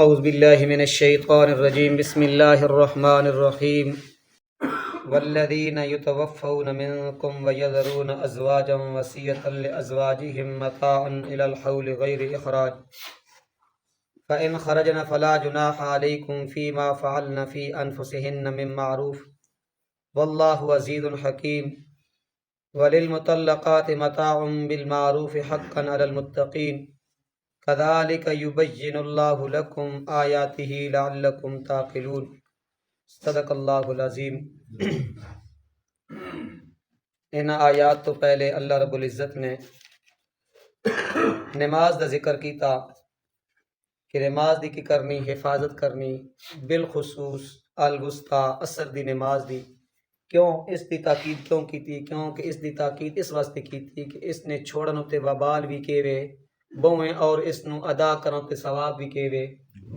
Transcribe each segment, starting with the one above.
اعوذ باللہ من الشیطان الرجیم بسم اللہ الرحمن الرحیم والذین یتوفون منکم ویذرون ازواجا وصیۃ لازواجہم متاعا الی الحول غیر اخراج فإن خرجن فلا جناح علیکم فیما فعلن فی انفسہن من معروف واللہ عزیز حکیم وللمطلقات متاع بالمعروف حقا علی المتقین كذلك يبين الله لكم آياته لعلكم تعقلون صدق اللہ العظیم۔ ان آیات تو پہلے اللہ رب العزت نے نماز دا ذکر کیتا کہ نماز دی کی کرنی، حفاظت کرنی، بالخصوص الوسطی عصر دی نماز دی۔ کیوں اس دی تاکید کیوں کی تھی؟ کیونکہ اس دی تاکید اس واسطے کی تھی کہ اس نے چھوڑن تے وبال بھی کیوے بویں اور اس نو ادا کرن تے ثواب بھی کیوے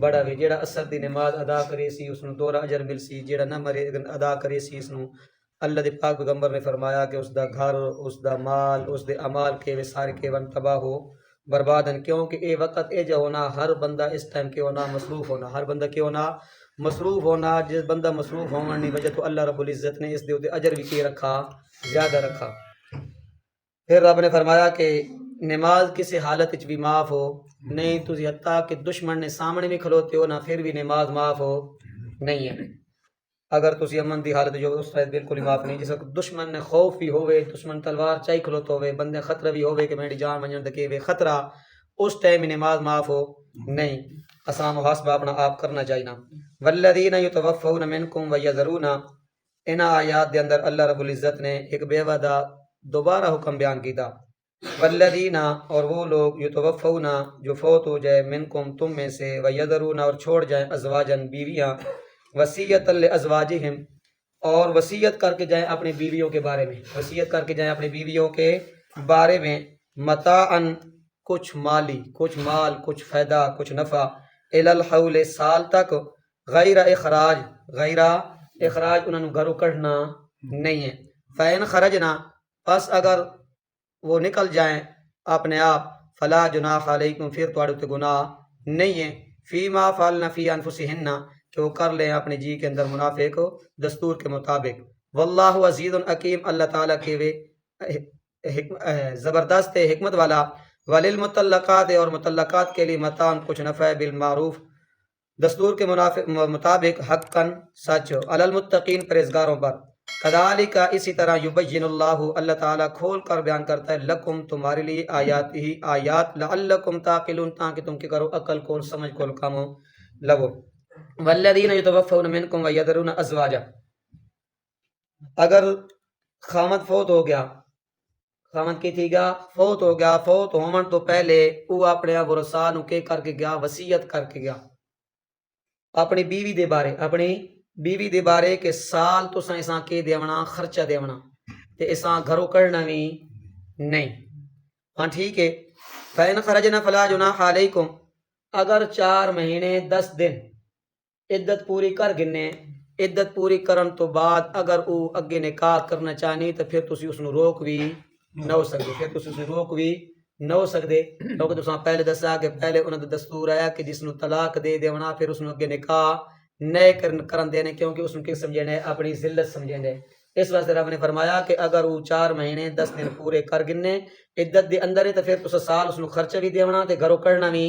بڑا وے۔ جیڑا عصر دی نماز ادا کرے سی اس نو دوہرا اجر مل سی، جیڑا نہ مرے ادا کرے سی اس نو اللہ دے پاک پیغمبر نے فرمایا کہ اس دا گھر، اس دا مال، اس دے اعمال کیوے سارے کیون تباہ ہو بربادن۔ کیونکہ اے وقت اے جو ہونا ہر بندہ اس ٹائم کے ہونا مصروف ہونا، ہر بندہ کے ہونا مصروف ہونا۔ جس بندہ مصروف ہونے وجہ تو اللہ رب العزت نے اس دے اجر بھی کی رکھا، زیادہ رکھا۔ پھر رب نے فرمایا کہ نماز کسی حالت بھی معاف ہو نہیں، تجھے حتیٰ کہ دشمن نے سامنے بھی کھلوتے ہو نا پھر بھی نماز معاف ہو نہیں ہے۔ اگر تسی امن دی حالت جو اس وقت بالکل ہی معاف نہیں، جس وقت دشمن نے خوف بھی ہوئے، دشمن تلوار چاہی کھلوتا ہوئے، بندے خطرہ بھی ہوئے کہ میری جان منجن دکے ہوئے خطرہ، اس ٹائم نماز معاف ہو نہیں۔ اسام محاسبہ اپنا آپ کرنا چاہیے۔ والذین یتوفون منکم ویذرون، ان آیات دے اندر اللہ رب العزت نے ایک بیوہ دا دوبارہ حکم بیان کیتا۔ والذین، اور وہ لوگ، یتوفون جو فوت ہو جائے، منکم تم میں سے، ویذرون اور چھوڑ جائیں، ازواجن بیویاں، وصیۃ لازواجہم اور وصیت کر کے جائیں اپنی بیویوں کے بارے میں، وصیت کر کے جائیں اپنی بیویوں کے بارے میں، متاعن کچھ مالی، کچھ مال، کچھ فائدہ، کچھ نفع، الی الحول سال تک، غیر اخراج، غیر اخراج انہوں نے گھروں کڑھنا نہیں ہے۔ فإن خرجنا، پس اگر وہ نکل جائیں اپنے آپ، فلا جناح علیکم، پھر تواڈے تے گناہ نہیں ہے، فیما فعلن فی انفسہن، کہ وہ کر لیں اپنے جی کے اندر منافع کو دستور کے مطابق۔ واللہ عزیز حکیم، اللہ تعالیٰ کے وہ زبردست حکمت والا۔ وللمطلقات، اور مطلقات کے لیے متاع کچھ نفع، بالمعروف دستور کے مطابق، حقاً سچ، علی المتقین پرہیزگاروں پر۔ کذالک، اسی طرح، یبین اللہ، اللہ تعالیٰ کھول کر بیان کرتا ہے، لکم تمہارے لیے، آیات ہی آیات، لعلکم تعقلون، تاکہ تم کی کرو عقل کو سمجھ کو کامو لگو۔ والذین یتوفون منکم ویذرون ازواجا، اگر خامد فوت ہو گیا، خامد کی تھی گا فوت ہو گیا، فوت ہومن تو پہلے وہ اپنے ورثاء نو کے کر کے گیا، وصیت کر کے گیا اپنی بیوی دے بارے، اپنی بیوی دے بارے کہ سال تو اساں کے دیونا، خرچہ دیونا تے اساں گھروں کرنا بھی نہیں۔ ہاں ٹھیک ہے۔ فإن خرجنا فلا جناح علیکم، اگر 4 مہینے 10 دن عدت پوری کر گنے، عدت پوری کرن تو بعد اگر وہ اگے نکاح کرنا چاہنی تو پھر تسی اس نو روک بھی نہ ہو سکتے، پھر تسی اس نو روک بھی نہ ہو سکتے، کیونکہ تساں پہلے دسا کہ پہلے انہاں دا دستور آیا کہ جس نو طلاق دے دیونا پھر اس نو اگے نکاح نئے کرن دینے، کیونکہ اس نو کی سمجھنے اپنی ذلت سمجھنے۔ اس واسطے رب نے فرمایا کہ اگر وہ 4 مہینے 10 دن پورے کر گنے عدت دے اندر ہے تو پھر تسا سال اس نو خرچہ بھی دیونا تے گھروں کرنا بھی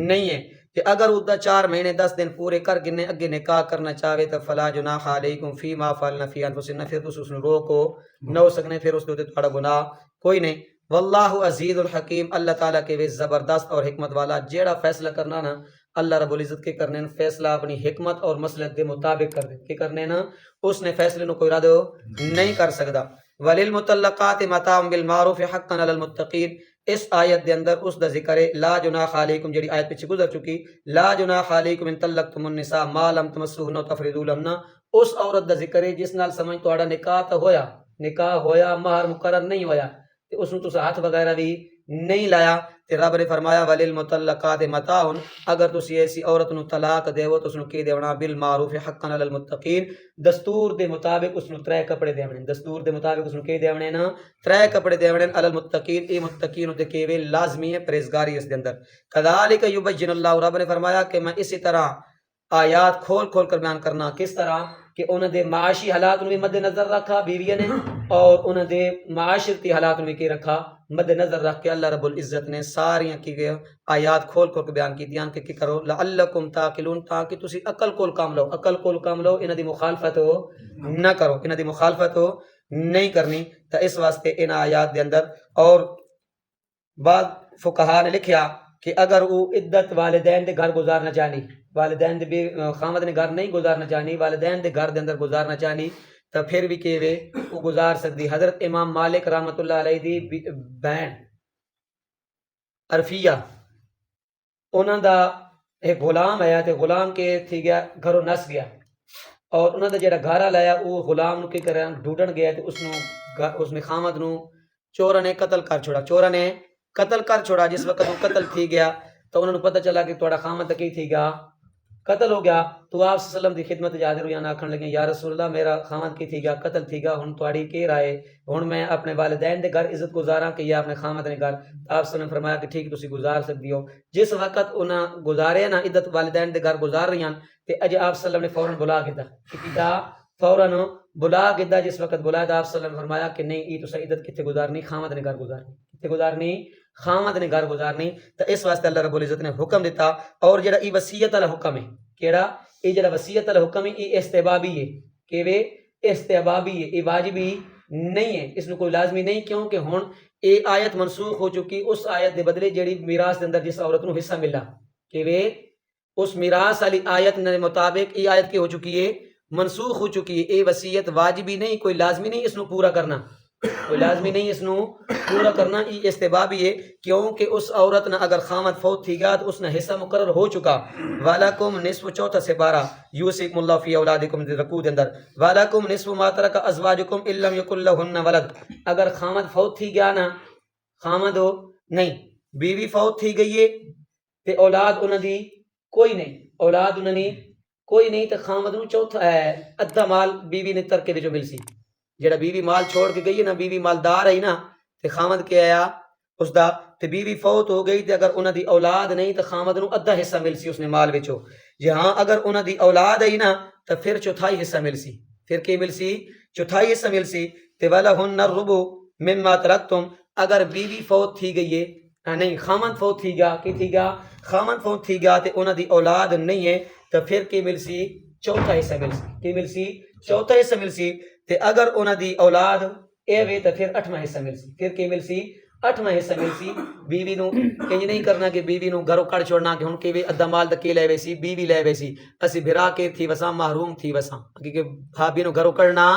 نہیں ہے۔ کہ اگر وہ 4 مہینے 10 دن پورے کر گنے اگے نکاح کرنا چاہے تو فلا جناح علیکم فیما فعلن فی انفسہن، پھر تس اس نو روکو نہ ہو سکنے، پھر اس تے تھوڑا گناہ کوئی نہیں۔ واللہ عزیز الحکیم، اللہ تعالیٰ کے وہ زبردست اور حکمت والا، جیڑا فیصلہ کرنا نا اللہ رب العزت کے کرنے فیصلہ اپنی حکمت اور مصلحت کے مطابق کر دے، کہ کرنے نا اس نے فیصلے نو کوئی رد نہیں کر سکتا۔ وللمطلقات متاع بالمعروف حقا علی المتقین، اس آیت دے اندر اس دا ذکر ہے لا جناح علیکم، جڑی آیت پیچھے گزر چکی، لا جناح علیکم ان طلقتم النساء ما لم تمسوهن وتفرضوا لهن، اس عورت دا ذکر ہے جس نال سمجھ تہاڈا نکاح تو ہویا، نکاح ہویا، مہر مقرر نہیں ہویا، تے اس نوں تساں ہاتھ وغیرہ بھی نہیں لایا تے رب نے فرمایا وللمطلقات متاع اگر تسی ایسی عورت نو طلاق دیو تو اس نو کی دیونا بالمعروف حقا علی المتقین دستور دے مطابق اس نو 3 کپڑے دیونے دستور دے مطابق اس نو کی دیونے نا 3 کپڑے دیونے علی المتقین اے متقین تے کیویں لازمی ہے پرہیزگاری اس دے اندر کذالک یبین اللہ رب نے فرمایا کہ میں اسی طرح آیات کھول کھول کر بیان کرنا کس طرح کہ انہاں دے معاشی حالات نو بھی مد نظر رکھا بیویاں نے اور انہاں دے معاشرتی حالات نو بھی کی رکھا مد نظر رکھ کے اللہ رب العزت نے ساری کی گئے آیات کھول کھول کے بیان کی دیاں کہ کرو لعلکم تاقلون تاکہ تسی عقل کول کام لو عقل کول کام لو انہاں دی مخالفت ہو نہ کرو انہاں دی مخالفت ہو نہیں کرنی تا اس واسطے ان آیات دے اندر اور بعض فقہا نے لکھیا کہ اگر وہ عدت والدین دے گھر گزارنا چاہنی والدین دے خامد نے گھر نہیں گزارنا چاہنی والدین دے گھر دے اندر گزارنا چاہنی تو پھر بھی کہ وہ گزار سکتی حضرت امام مالک رحمت اللہ علیہ دی بہن عرفیہ انہاں دا ایک غلام آیا تے غلام کے تھی گیا گھروں نس گیا اور انہاں دا جڑا گھر لایا وہ غلام نو کی کریا ڈھونڈن گیا تے اس نے خامد نو چوراں نے قتل کر چھوڑا چوراں نے قتل کر چھوڑا جس وقت وہ قتل تھی گیا تو انہوں نے پتہ چلا کہ تھوڑا خامد کی تھی گیا قتل ہو گیا تو آپ صلی اللہ علیہ وسلم دی خدمت حاضر ہوئی آکھن لگے یا رسول اللہ میرا خامد کی تھی گیا قتل تھی گیا ہن تواڈی کی رائے ہن میں اپنے والدین دے گھر عزت گزاراں کہ یا اپنے خامد نے گھر آپ صلی اللہ علیہ وسلم نے فرمایا کہ ٹھیک تسی گزار سکدی ہو جس وقت انہاں گزارے نا عزت والدین دے گھر گزار رہی ہیں تے اج آپ صلی اللہ علیہ وسلم نے فوراً بلا کیتا کیتا فوراً بلا کیتا جس وقت بلایا تو آپ صلی اللہ علیہ وسلم نے فرمایا کہ نہیں ای تساں عزت کتے گزارنی خامد نے گھر گزارنی کتے گزارنی خامد نے گھر گزارنی تو اس واسطے اللہ رب العزت نے حکم دیتا اور جڑا ای وصیت والا حکم ہے کیڑا ای جڑا وصیت والا حکم ہے ای استحبابی ہے کہ وہ استحبابی ہے ای واجبی نہیں ہے اس میں کوئی لازمی نہیں کیونکہ ہن اے آیت منسوخ ہو چکی اس آیت دے بدلے جڑی میراث دے اندر جس عورت نو حصہ ملا کہ وہ اس میراث والی آیت کے مطابق ای آیت کی ہو چکی ہے منسوخ ہو چکی ہے اے وصیت واجبی نہیں کوئی لازمی نہیں اس نو پورا کرنا کوئی لازمی نہیں اس نو پورا کرنا ای استحبابی ہے کیونکہ اس عورت نہ اگر خامد فوت تھی گا تو اس نہ حصہ مقرر ہو چکا وَلَكُمْ نِصْفُ چوتھا سے 12 یوسف اللہ فی اولادکم رکوع اندر وَلَكُمْ نِصْفُ مَا تَرَكَ أَزْوَاجُكُمْ إِن لَّمْ يَكُن لَّهُنَّ وَلَدٌ اگر خامد فوت تھی گیا نا خامد ہو نہیں بیوی فوت تھی گئی ہے تے اولاد انہاں دی کوئی نہیں اولاد انہاں دی کوئی نہیں تے خامد نو چوتھا ادھا مال بیوی نے ترکے وچوں مل سی جڑا بیوی مال چھوڑ کے گئی ہے نا بیوی مالدار ہے نا تے خامد کے آیا اس دا تے بیوی فوت ہو گئی تے اگر انہاں دی اولاد نہیں تے خامد نو ادھا حصہ مل سی اس نے مال وچوں جی ہاں اگر انہاں دی اولاد ہے نا تے پھر چوتھائی حصہ مل سی پھر کی مل سی چوتھائی حصہ مل سی تے وَلَهُنَّ الرُّبُعُ مِمَّا تَرَكْتُمْ اگر بیوی فوت تھی گئی ہے نہیں خامد فوت تھی گیا کی تھی گیا خامد فوت تھی گیا تے انہاں دی اولاد نہیں ہے تے پھر کی مل سی چوتھا حصہ مل سی کی مل سی چوتھا حصہ مل سی تے اگر انہاں دی اولاد اے وے تے پھر 8واں حصہ مل سی پھر کی مل سی 8واں حصہ مل سی بیوی نو کنج نہیں کرنا کہ بیوی نو گھروں کڑ چھوڑنا کہ ہن کہ وے ادھا مال دکی لے ویسی بیوی لے ویسی اسی بھرا کے تھی وسا محروم تھی وسا کہ بھابی نو گھروں کڑنا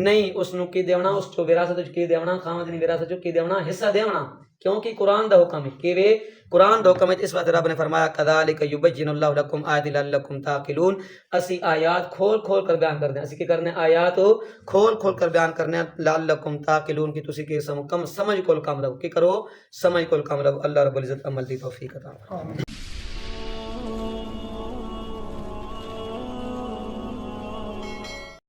نہیں اس نو کی دیونا اس چو وراثت وچ کی دیونا خامد دی وراثت چو کی دیونا حصہ دیونا کیونکہ قرآن دا حکم ہے کہ وے قرآن دا حکم ہے اس وقت رب نے فرمایا کذالک یبین اللہ لکم آیات لعلکم تعقلون اسی آیات کھول کھول کر بیان کرنے اسی کی کرنے آیات کھول کھول کر بیان کرنے لعلکم تعقلون کی تسی کے سمجھ کول کام لو کی کرو سمجھ کول کام لو اللہ رب العزت عمل دی توفیق عطا فرمائے